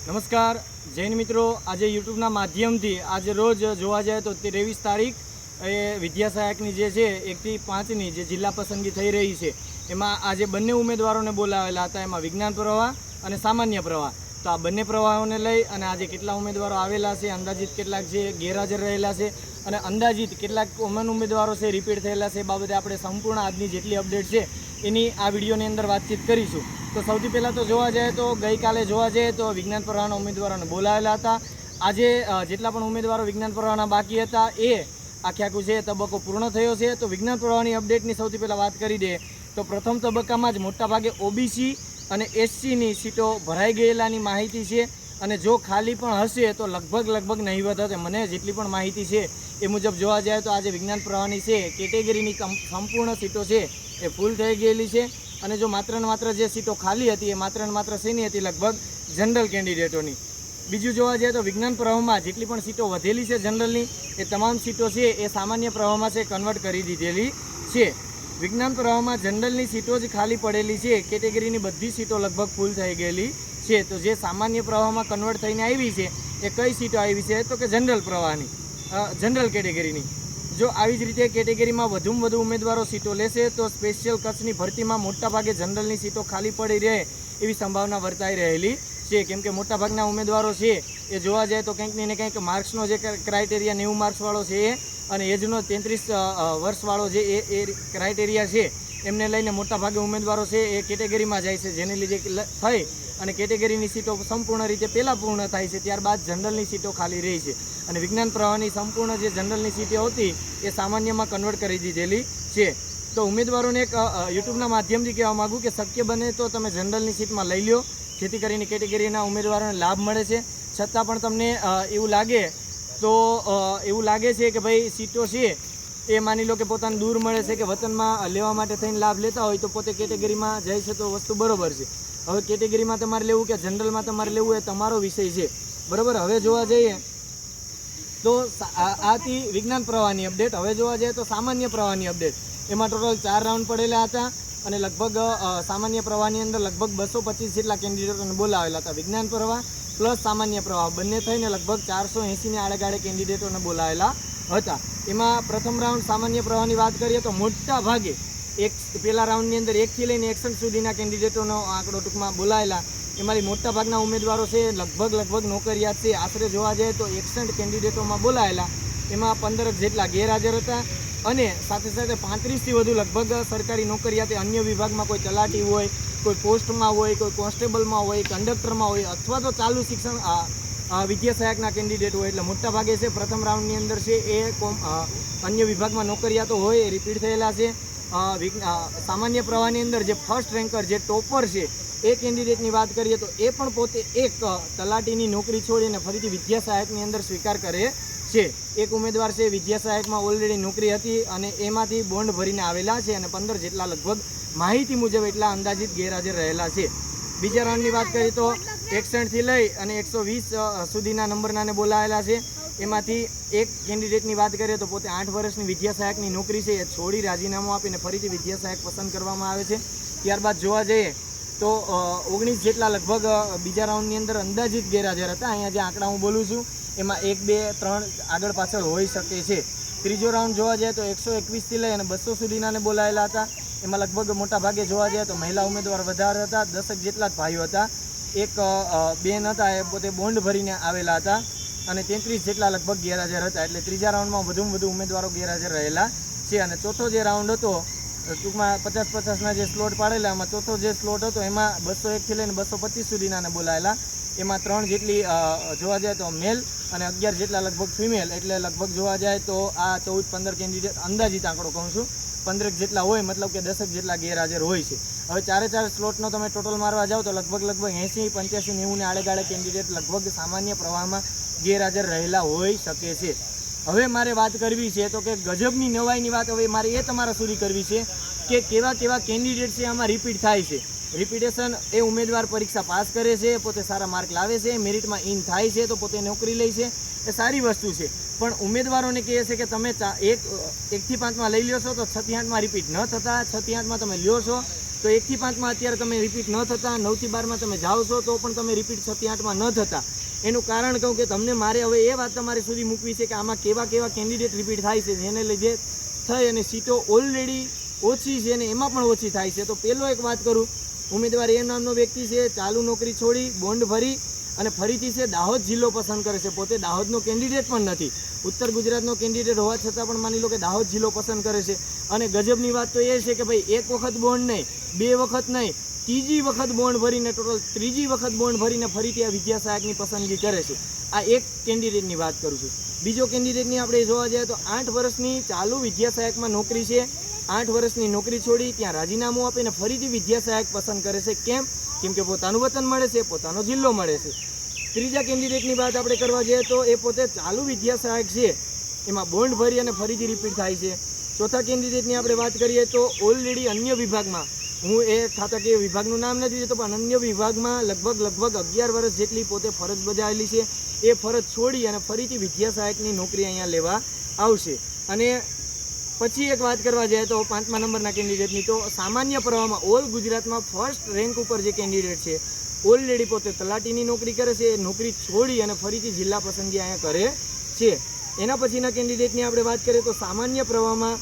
નમસ્કાર જૈન મિત્રો, આજે યુટ્યુબના માધ્યમથી આજે રોજ જોવા જાય તો 23 તારીખ એ વિદ્યા સહાયકની જે છે 1 થી 5ની જે જિલ્લા પસંદગી થઈ રહી છે એમાં આજે બંને ઉમેદવારોને બોલાવેલા હતા. એમાં વિજ્ઞાન પ્રવાહ અને સામાન્ય પ્રવાહ. તો આ બંને પ્રવાહોને લઈ અને આજે કેટલા ઉમેદવારો આવેલા છે, અંદાજિત કેટલાક છે ગેરહાજર રહેલા છે અને અંદાજિત કેટલાક કોમન ઉમેદવારો છે રિપીટ થયેલા છે, બાબતે આપણે સંપૂર્ણ આજની જેટલી અપડેટ છે એની આ વિડીયોની અંદર વાતચીત કરીશું. તો સૌથી પહેલાં તો જોવા જાય તો ગઈકાલે જોવા જઈએ તો વિજ્ઞાન પ્રવાહના ઉમેદવારોને બોલાવેલા હતા. આજે જેટલા પણ ઉમેદવારો વિજ્ઞાન પ્રવાહના બાકી હતા એ આખું છે તબક્કો પૂર્ણ થયો છે. તો વિજ્ઞાન પ્રવાહની અપડેટની સૌથી પહેલાં વાત કરી દે તો પ્રથમ તબક્કામાં જ મોટાભાગે ઓબીસી અને એસસીની સીટો ભરાઈ ગયેલાની માહિતી છે અને જો ખાલી પણ હશે તો લગભગ નહીવત હશે. મને જેટલી પણ માહિતી છે એ મુજબ જોવા જાય તો આજે વિજ્ઞાન પ્રવાહની છે કેટેગરીની સંપૂર્ણ સીટો છે એ ફૂલ થઈ ગયેલી છે અને જો માત્ર ને માત્ર જે સીટો ખાલી હતી એ માત્ર ને માત્ર શેની હતી, લગભગ જનરલ કેન્ડિડેટોની. બીજું જોવા જાય તો વિજ્ઞાન પ્રવાહમાં જેટલી પણ સીટો વધેલી છે જનરલની એ તમામ સીટો છે એ સામાન્ય પ્રવાહમાં છે કન્વર્ટ કરી દીધેલી છે. વિજ્ઞાન પ્રવાહમાં જનરલની સીટો જ ખાલી પડેલી છે, કેટેગરીની બધી સીટો લગભગ ફૂલ થઈ ગયેલી છે. તો જે સામાન્ય પ્રવાહમાં કન્વર્ટ થઈને આવી છે એ કઈ સીટો આવી છે તો કે જનરલ પ્રવાહની, જનરલ કેટેગરીની. જો આવી જ રીતે કેટેગરીમાં વધુમાં વધુ ઉમેદવારો સીટો લેશે તો સ્પેશિયલ કચ્છની ભરતીમાં મોટાભાગે જનરલની સીટો ખાલી પડી રહે એવી સંભાવના વર્તાઈ રહેલી છે. કેમ કે મોટાભાગના ઉમેદવારો છે એ જોવા જાય તો કંઈક ને કંઈક માર્ક્સનો જે ક્રાઇટેરિયા 90 માર્ક્સવાળો છે એ અને એજનો 33 વર્ષવાળો જે એ ક્રાઇટેરિયા છે એમને લઈને મોટાભાગે ઉમેદવારો છે એ કેટેગરીમાં જાય છે, જેને લીધે થઈ અને કેટેગરીની સીટો સંપૂર્ણ રીતે પહેલાં પૂર્ણ થાય છે, ત્યારબાદ જનરલની સીટો ખાલી રહી છે અને વિજ્ઞાન પ્રવાહની સંપૂર્ણ જે જનરલની સીટો હતી એ સામાન્યમાં કન્વર્ટ કરી દીધેલી છે. તો ઉમેદવારોને એક યુટ્યુબના માધ્યમથી કહેવા માગું કે શક્ય બને તો તમે જનરલની સીટમાં લઈ લો, જેથી કરીને કેટેગરીના ઉમેદવારોને લાભ મળે છે. છતાં પણ તમને એવું લાગે છે કે ભાઈ સીટો છે એ માની લો કે પોતાને દૂર મળે છે કે વતનમાં લેવા માટે થઈને લાભ લેતા હોય તો પોતે કેટેગરીમાં જાય છે તો વસ્તુ બરોબર છે. હવે કેટેગરીમાં તમારે લેવું કે જનરલમાં તમારે લેવું એ તમારો વિષય છે, બરાબર. હવે જોવા જઈએ તો આ હતી વિજ્ઞાન પ્રવાહની અપડેટ. હવે જોવા જઈએ તો સામાન્ય પ્રવાહની અપડેટ. એમાં ટોટલ 4 રાઉન્ડ પડેલા હતા અને લગભગ સામાન્ય પ્રવાહની અંદર લગભગ 225 જેટલા કેન્ડિડેટોને બોલાવેલા હતા. વિજ્ઞાન પ્રવાહ પ્લસ સામાન્ય પ્રવાહ બંને થઈને લગભગ 480ની આડેગાળે કેન્ડિડેટોને બોલાવેલા હતા. એમાં પ્રથમ રાઉન્ડ સામાન્ય પ્રવાહની વાત કરીએ તો મોટા ભાગે પહેલા રાઉન્ડની અંદર 1 થી લઈને 61 સુધીના કેન્ડિડેટોનો આંકડો ટૂંકમાં બોલાયેલા. એમાંથી મોટા ભાગના ઉમેદવારો છે લગભગ નોકરિયાત છે. આશરે જોવા જાય તો 61 કેન્ડિડેટોમાં બોલાયેલા એમાં 15 જેટલા ગેરહાજર હતા અને સાથે 35થી વધુ લગભગ સરકારી નોકરિયાતે અન્ય વિભાગમાં કોઈ તલાટી હોય, કોઈ પોસ્ટમાં હોય, કોઈ કોન્સ્ટેબલમાં હોય, કંડક્ટરમાં હોય અથવા તો ચાલુ શિક્ષણ વિદ્યા સહાયકના કેન્ડિડેટ હોય. એટલે મોટા ભાગે છે પ્રથમ રાઉન્ડની અંદર છે એ અન્ય વિભાગમાં નોકરિયાતો હોય એ રિપીટ થયેલા છે. સામાન્ય પ્રવાહની અંદર જે ફર્સ્ટ રેન્કર જે ટોપર છે એ કેન્ડિડેટની વાત કરીએ તો એ પણ પોતે એક તલાટીની નોકરી છોડીને ફરીથી વિદ્યા સહાયકની અંદર સ્વીકાર કરે છે. એક ઉમેદવાર છે વિદ્યા સહાયકમાં ઓલરેડી નોકરી હતી અને એમાંથી બોન્ડ ભરીને આવેલા છે અને 15 જેટલા લગભગ માહિતી મુજબ એટલા અંદાજિત ગેરહાજર રહેલા છે. બીજા રાઉન્ડની વાત કરીએ તો 61થી લઈ અને 120 સુધીના નંબરનાને બોલાયેલા છે. એમાંથી એક કેન્ડિડેટની વાત કરીએ તો પોતે 8 વર્ષની વિદ્યા સહાયકની નોકરી છે એ છોડી રાજીનામું આપીને ફરીથી વિદ્યા સહાયક પસંદ કરવામાં આવે છે. ત્યારબાદ જોવા જઈએ તો 19 જેટલા લગભગ બીજા રાઉન્ડની અંદર અંદાજિત ગેરહાજર હતા. અહીંયા જે આંકડા હું બોલું છું એમાં 1, 2, 3 આગળ પાછળ હોઈ શકે છે. ત્રીજો રાઉન્ડ જોવા જાય તો 121થી લઈ અને 200 સુધીનાને બોલાયેલા હતા. એમાં લગભગ મોટા ભાગે જોવા જાય તો મહિલા ઉમેદવાર વધારે હતા, 10 જેટલા જ ભાઈઓ હતા. એક બેન હતા એ પોતે બોન્ડ ભરીને આવેલા હતા અને 33 જેટલા લગભગ ગેરહાજર હતા. એટલે ત્રીજા રાઉન્ડમાં વધુમાં વધુ ઉમેદવારો ગેરહાજર રહેલા છે. અને ચોથો જે રાઉન્ડ હતો ટૂંકમાં 50-50ના જે સ્લોટ પાડેલા એમાં ચોથો જે સ્લોટ હતો એમાં 201થી લઈને 225 સુધીનાને બોલાયેલા. એમાં 3 જેટલી જોવા જાય તો મેલ અને 11 જેટલા લગભગ ફિમેલ. એટલે લગભગ જોવા જાય તો આ 14-15 કેન્ડિડેટ અંદાજિત આંકડો કહું છું, 15 જેટલા હોય મતલબ કે 10 જેટલા ગેરહાજર હોય છે. હવે 4 સ્લોટનો તમે ટોટલ મારવા જાઓ તો લગભગ 80, 85, 90ને આડેગાળે કેન્ડિડેટ લગભગ સામાન્ય પ્રવાહમાં ગેરહાજર રહેલા હોઈ શકે છે. હવે મારે વાત કરવી છે તો કે ગજબની નવાઈની વાત હવે મારે એ તમારા સુધી કરવી છે કે કેવા કેન્ડિડેટ છે આમાં રિપીટ થાય છે. રિપીટેશન એ ઉમેદવાર પરીક્ષા પાસ કરે છે, પોતે સારા માર્ક લાવે છે, મેરિટમાં ઇન થાય છે તો પોતે નોકરી લે છે, એ સારી વસ્તુ છે. પણ ઉમેદવારોને કહે છે કે તમે 1 થી 5માં લઈ લ્યો છો તો 6 થી 8માં રિપીટ ન થતા, 6 થી 8માં તમે લ્યો છો તો 1 થી 5 માં અત્યારે તમે રિપીટ ન થતા, 9 થી 12 માં તમે જાઓ છો તો પણ તમે રિપીટ 6 થી 8 માં ન થતા. એનું કારણ કહું કે તમને મારે હવે એ વાત તમારી સુધી મૂકવી છે કે આમાં કેવા કેન્ડિડેટ રિપીટ થાય છે, જેને લીધે થઈ અને સીટો ઓલરેડી ઓછી છે અને એમાં પણ ઓછી થાય છે. તો પહેલો એક વાત કરું, ઉમેદવાર એ નામનો વ્યક્તિ છે, ચાલુ નોકરી છોડી બોન્ડ ભરી અને ફરીથી છે દાહોદ જિલ્લો પસંદ કરે છે. પોતે દાહોદનો કેન્ડિડેટ પણ નથી, ઉત્તર ગુજરાતનો કેન્ડિડેટ હોવા છતાં પણ માની લો કે દાહોદ જિલ્લો પસંદ કરે છે. અને ગજબની વાત તો એ છે કે ભાઈ 1 વખત બોન્ડ નહીં, 2 વખત નહીં, ત્રીજી વખત બોન્ડ ભરીને ટોટલ ત્રીજી વખત બોન્ડ ભરીને ફરીથી આ વિદ્યા સહાયકની પસંદગી કરે છે. આ એક કેન્ડિડેટની વાત કરું છું. બીજો કેન્ડિડેટની આપણે જોવા જઈએ તો 8 વર્ષની ચાલુ વિદ્યા સહાયકમાં નોકરી છે. 8 વર્ષની નોકરી છોડી ત્યાં રાજીનામું આપીને ફરીથી વિદ્યા સહાયક પસંદ કરે છે. કેમ કે પોતાનું વતન મળે છે, પોતાનો જિલ્લો મળે છે. ત્રીજા કેન્ડિડેટની વાત આપણે કરવા જઈએ તો એ પોતે ચાલુ વિદ્યા સહાયક છે, એમાં બોન્ડ ભરી અને ફરીથી રિપીટ થાય છે. ચોથા કેન્ડિડેટની આપણે વાત કરીએ તો ઓલરેડી અન્ય વિભાગમાં, હું એ ખાતાકીય વિભાગનું નામ નથી દેતો, પણ અન્ય વિભાગમાં લગભગ 11 વર્ષ જેટલી પોતે ફરજ બજાવેલી છે. એ ફરજ છોડી અને ફરીથી વિદ્યા સહાયકની નોકરી અહીંયા લેવા આવશે. અને પછી એક વાત કરવા જાય તો 5મા નંબરના કેન્ડિડેટની, તો સામાન્ય પ્રવાહમાં ઓલ ગુજરાતમાં ફર્સ્ટ રેન્ક ઉપર જે કેન્ડિડેટ છે, ઓલરેડી પોતે તલાટીની નોકરી કરે છે, નોકરી છોડી અને ફરીથી જિલ્લા પસંદગી અહીંયા કરે છે. એના પછીના કેન્ડિડેટની આપણે વાત કરીએ તો સામાન્ય પ્રવાહમાં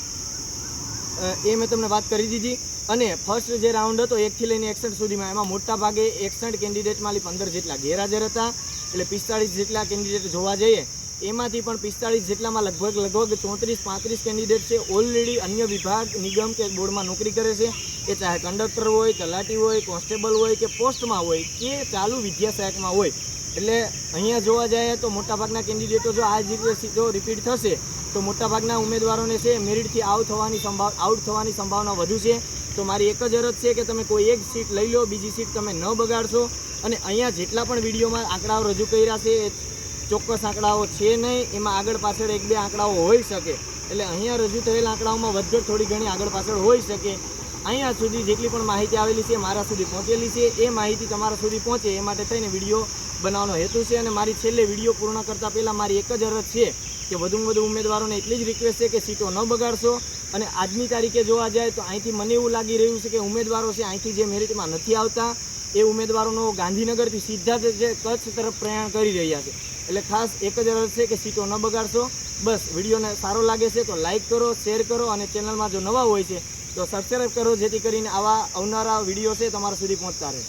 એ મેં તમને વાત કરી દીધી. અને ફર્સ્ટ જે રાઉન્ડ હતો 1 થી લઈને 61 સુધીમાં, એમાં મોટા ભાગે 61 કેન્ડિડેટમાંથી 15 જેટલા ગેરહાજર હતા, એટલે 45 જેટલા કેન્ડિડેટ જોવા જઈએ. એમાંથી પણ 45 જેટલામાં લગભગ 34-35 કેન્ડિડેટ છે ઓલરેડી અન્ય વિભાગ, નિગમ કે બોર્ડમાં નોકરી કરે છે. એ ચાહે કંડક્ટર હોય, તલાટી હોય, કોન્સ્ટેબલ હોય કે પોસ્ટમાં હોય કે ચાલુ વિદ્યા સહાયકમાં હોય. એટલે અહીંયા જોવા જાય તો મોટાભાગના કેન્ડિડેટો જો આ જ રીતે સીધો રિપીટ થશે તો મોટાભાગના ઉમેદવારોને છે મેરિટથી આઉટ થવાની સંભાવના વધુ છે. તો મારી એક જ અરજ છે કે તમે કોઈ એક સીટ લઈ લો, બીજી સીટ તમે ન બગાડશો. અને અહીંયા જેટલા પણ વિડીયોમાં આંકડાઓ રજૂ કર્યા છે એ ચોક્કસ આંકડાઓ છે નહીં, એમાં આગળ પાછળ 1-2 આંકડાઓ હોઈ શકે. એટલે અહીંયા રજૂ થયેલા આંકડાઓમાં વધઘટ થોડી ઘણી આગળ પાછળ હોઈ શકે. અહીંયા સુધી જેટલી પણ માહિતી આવેલી છે મારા સુધી પહોંચેલી છે, એ માહિતી તમારા સુધી પહોંચે એ માટે થઈને વિડીયો બનાવવાનો હેતુ છે. અને મારી છેલ્લે વિડીયો પૂર્ણ કરતાં પહેલાં મારી એક જ અરજ છે કે વધુમાં વધુ ઉમેદવારોને એટલી જ રિક્વેસ્ટ છે કે સીટો ન બગાડશો. અને આજની તારીખે જોવા જાય તો અહીંથી મને એવું લાગી રહ્યું છે કે ઉમેદવારો છે અહીંથી જે મેરિટમાં નથી આવતા એ ઉમેદવારોનો ગાંધીનગરથી સીધા જ જે કચ્છ તરફ પ્રયાણ કરી રહ્યા છે. એટલે ખાસ એક જ અરજ છે કે સીટો ન બગાડશો. બસ વિડીયોને સારો લાગે છે તો લાઇક કરો, શેર કરો અને ચેનલમાં જો નવા હોય છે તો સબસ્ક્રાઈબ કરો, જેથી કરીને આવા આવનારા વિડીયો છે તમારા સુધી પહોંચતા રહે.